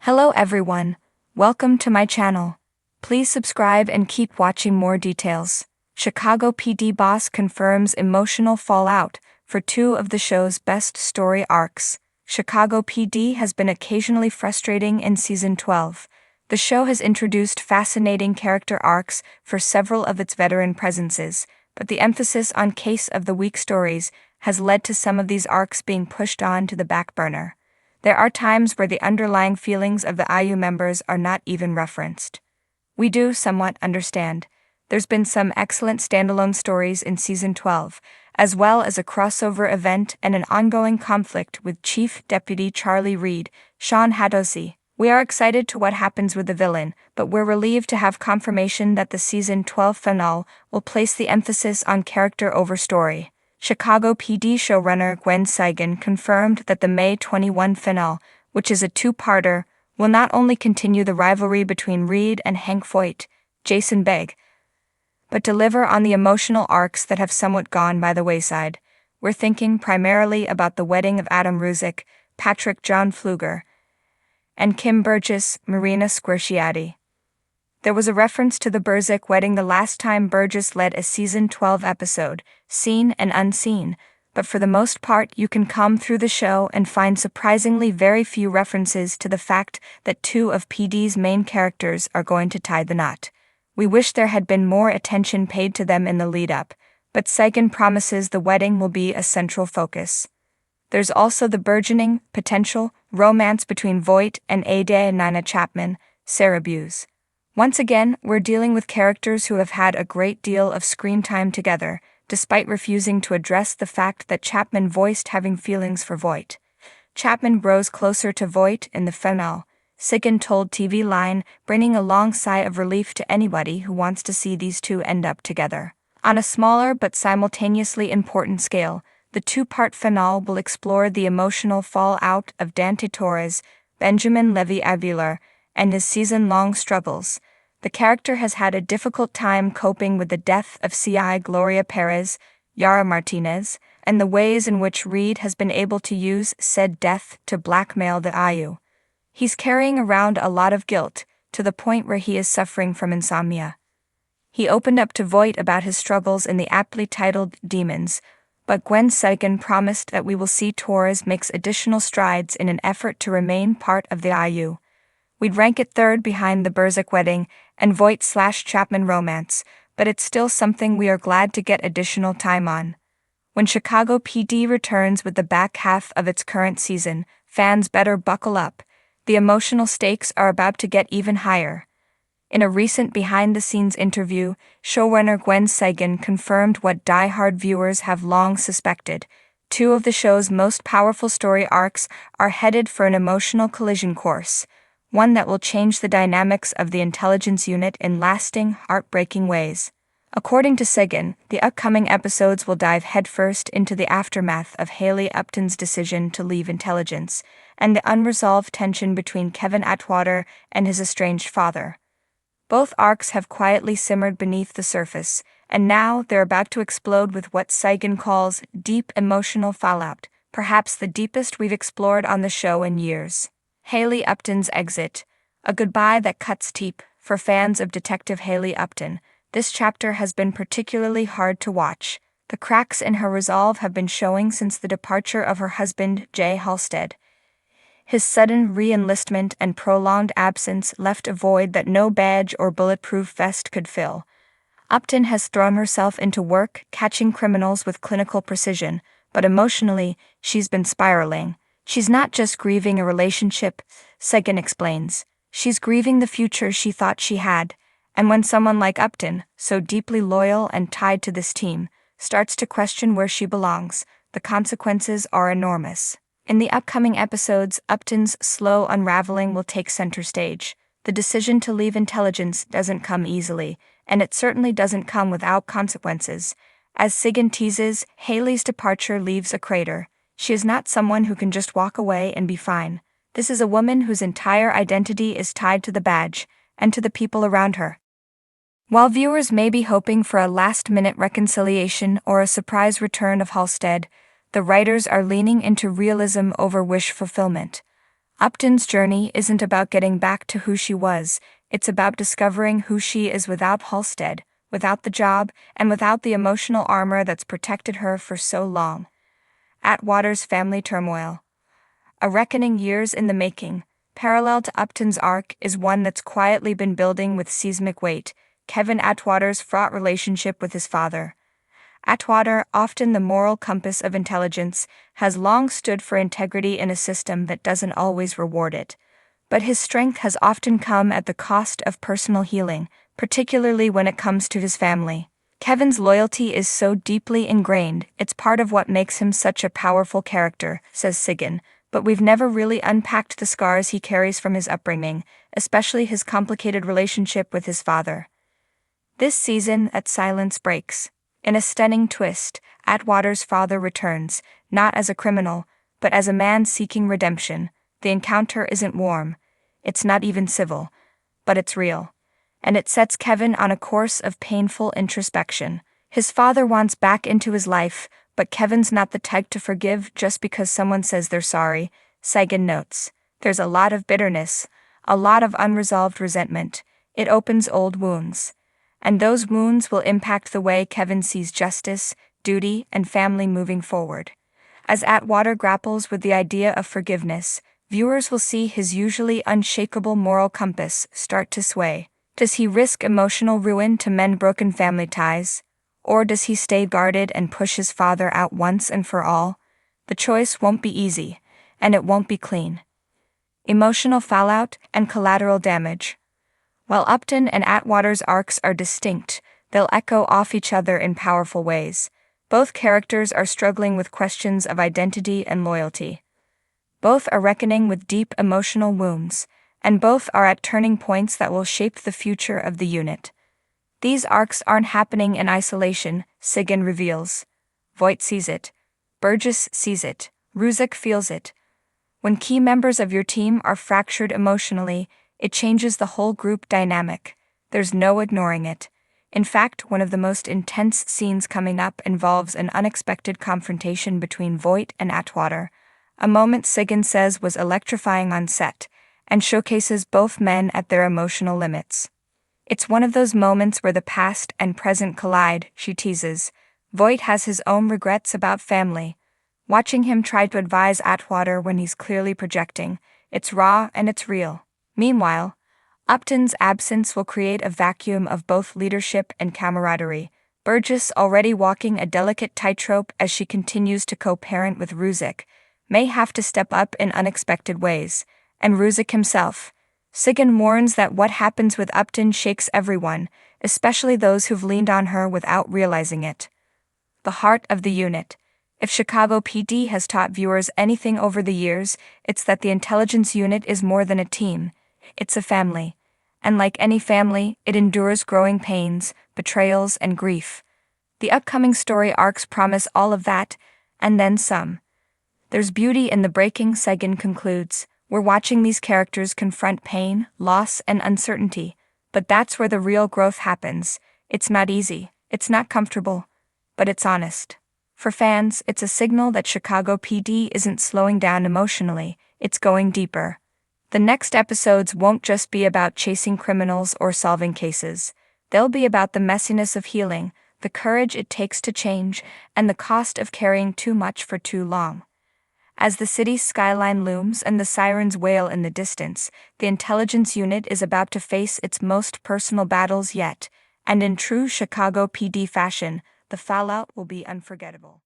Hello everyone, welcome to my channel. Please subscribe and keep watching more details. Chicago PD boss confirms emotional fallout for two of the show's best story arcs. Chicago PD has been occasionally frustrating in season 12. The show has introduced fascinating character arcs for several of its veteran presences, but the emphasis on case of the week stories has led to some of these arcs being pushed on to the back burner. There are times where the underlying feelings of the IU members are not even referenced. We do somewhat understand. There's been some excellent standalone stories in season 12, as well as a crossover event and an ongoing conflict with Chief Deputy Charlie Reed, Sean Hatosy. We are excited to what happens with the villain, but we're relieved to have confirmation that the season 12 finale will place the emphasis on character over story. Chicago PD showrunner Gwen Saigon confirmed that the May 21 finale, which is a two-parter, will not only continue the rivalry between Reed and Hank Foyt, Jason Begg, but deliver on the emotional arcs that have somewhat gone by the wayside. We're thinking primarily about the wedding of Adam Ruzek, Patrick John Pfluger, and Kim Burgess, Marina Squirciati. There was a reference to the Burzek wedding the last time Burgess led a season 12 episode, Seen and Unseen, but for the most part you can come through the show and find surprisingly very few references to the fact that two of PD's main characters are going to tie the knot. We wish there had been more attention paid to them in the lead-up, but Saigon promises the wedding will be a central focus. There's also the burgeoning, potential, romance between Voight and Ada Nina Chapman, Sarah Buse. Once again, we're dealing with characters who have had a great deal of screen time together, despite refusing to address the fact that Chapman voiced having feelings for Voight. Chapman grows closer to Voight in the finale, Saigon told TV Line, bringing a long sigh of relief to anybody who wants to see these two end up together. On a smaller but simultaneously important scale, the two-part finale will explore the emotional fallout of Dante Torres, Benjamin Levy Aguilar, and his season-long struggles. The character has had a difficult time coping with the death of CI Gloria Perez, Yara Martinez, and the ways in which Reed has been able to use said death to blackmail the IU. He's carrying around a lot of guilt, to the point where he is suffering from insomnia. He opened up to Voight about his struggles in the aptly titled Demons, but Gwen Saigon promised that we will see Torres makes additional strides in an effort to remain part of the IU. We'd rank it third behind the Burzek wedding and Voight/Chapman romance, but it's still something we are glad to get additional time on. When Chicago PD returns with the back half of its current season, fans better buckle up. The emotional stakes are about to get even higher. In a recent behind-the-scenes interview, showrunner Gwen Saigon confirmed what die-hard viewers have long suspected. Two of the show's most powerful story arcs are headed for an emotional collision course, one that will change the dynamics of the intelligence unit in lasting, heartbreaking ways. According to Saigon, the upcoming episodes will dive headfirst into the aftermath of Haley Upton's decision to leave intelligence, and the unresolved tension between Kevin Atwater and his estranged father. Both arcs have quietly simmered beneath the surface, and now they're about to explode with what Saigon calls deep emotional fallout, perhaps the deepest we've explored on the show in years. Haley Upton's exit, a goodbye that cuts deep. For fans of Detective Haley Upton, this chapter has been particularly hard to watch. The cracks in her resolve have been showing since the departure of her husband, Jay Halstead. His sudden re-enlistment and prolonged absence left a void that no badge or bulletproof vest could fill. Upton has thrown herself into work, catching criminals with clinical precision, but emotionally, she's been spiraling. She's not just grieving a relationship, Saigon explains. She's grieving the future she thought she had. And when someone like Upton, so deeply loyal and tied to this team, starts to question where she belongs, the consequences are enormous. In the upcoming episodes, Upton's slow unraveling will take center stage. The decision to leave intelligence doesn't come easily, and it certainly doesn't come without consequences. As Saigon teases, Haley's departure leaves a crater. She is not someone who can just walk away and be fine. This is a woman whose entire identity is tied to the badge, and to the people around her. While viewers may be hoping for a last-minute reconciliation or a surprise return of Halstead, the writers are leaning into realism over wish fulfillment. Upton's journey isn't about getting back to who she was, it's about discovering who she is without Halstead, without the job, and without the emotional armor that's protected her for so long. Atwater's family turmoil. A reckoning years in the making, parallel to Upton's arc, is one that's quietly been building with seismic weight: Kevin Atwater's fraught relationship with his father. Atwater, often the moral compass of intelligence, has long stood for integrity in a system that doesn't always reward it. But his strength has often come at the cost of personal healing, particularly when it comes to his family. Kevin's loyalty is so deeply ingrained, it's part of what makes him such a powerful character, says Sigyn, but we've never really unpacked the scars he carries from his upbringing, especially his complicated relationship with his father. This season, at Silence Breaks, in a stunning twist, Atwater's father returns, not as a criminal, but as a man seeking redemption. The encounter isn't warm, it's not even civil, but it's real. And it sets Kevin on a course of painful introspection. His father wants back into his life, but Kevin's not the type to forgive just because someone says they're sorry. Sigyn notes, there's a lot of bitterness, a lot of unresolved resentment. It opens old wounds. And those wounds will impact the way Kevin sees justice, duty, and family moving forward. As Atwater grapples with the idea of forgiveness, viewers will see his usually unshakable moral compass start to sway. Does he risk emotional ruin to mend broken family ties? Or does he stay guarded and push his father out once and for all? The choice won't be easy, and it won't be clean. Emotional fallout and collateral damage. While Upton and Atwater's arcs are distinct, they'll echo off each other in powerful ways. Both characters are struggling with questions of identity and loyalty. Both are reckoning with deep emotional wounds, and both are at turning points that will shape the future of the unit. These arcs aren't happening in isolation, Sigyn reveals. Voight sees it. Burgess sees it. Ruzek feels it. When key members of your team are fractured emotionally, it changes the whole group dynamic. There's no ignoring it. In fact, one of the most intense scenes coming up involves an unexpected confrontation between Voight and Atwater, a moment Sigyn says was electrifying on set, and showcases both men at their emotional limits. It's one of those moments where the past and present collide, she teases. Voight has his own regrets about family. Watching him try to advise Atwater when he's clearly projecting, it's raw and it's real. Meanwhile, Upton's absence will create a vacuum of both leadership and camaraderie. Burgess, already walking a delicate tightrope as she continues to co-parent with Ruzek, may have to step up in unexpected ways. And Ruzek himself. Sigyn warns that what happens with Upton shakes everyone, especially those who've leaned on her without realizing it. The heart of the unit. If Chicago PD has taught viewers anything over the years, it's that the intelligence unit is more than a team. It's a family. And like any family, it endures growing pains, betrayals, and grief. The upcoming story arcs promise all of that, and then some. There's beauty in the breaking, Sigyn concludes. We're watching these characters confront pain, loss, and uncertainty, but that's where the real growth happens. It's not easy, it's not comfortable, but it's honest. For fans, it's a signal that Chicago PD isn't slowing down emotionally, it's going deeper. The next episodes won't just be about chasing criminals or solving cases. They'll be about the messiness of healing, the courage it takes to change, and the cost of carrying too much for too long. As the city's skyline looms and the sirens wail in the distance, the intelligence unit is about to face its most personal battles yet, and in true Chicago PD fashion, the fallout will be unforgettable.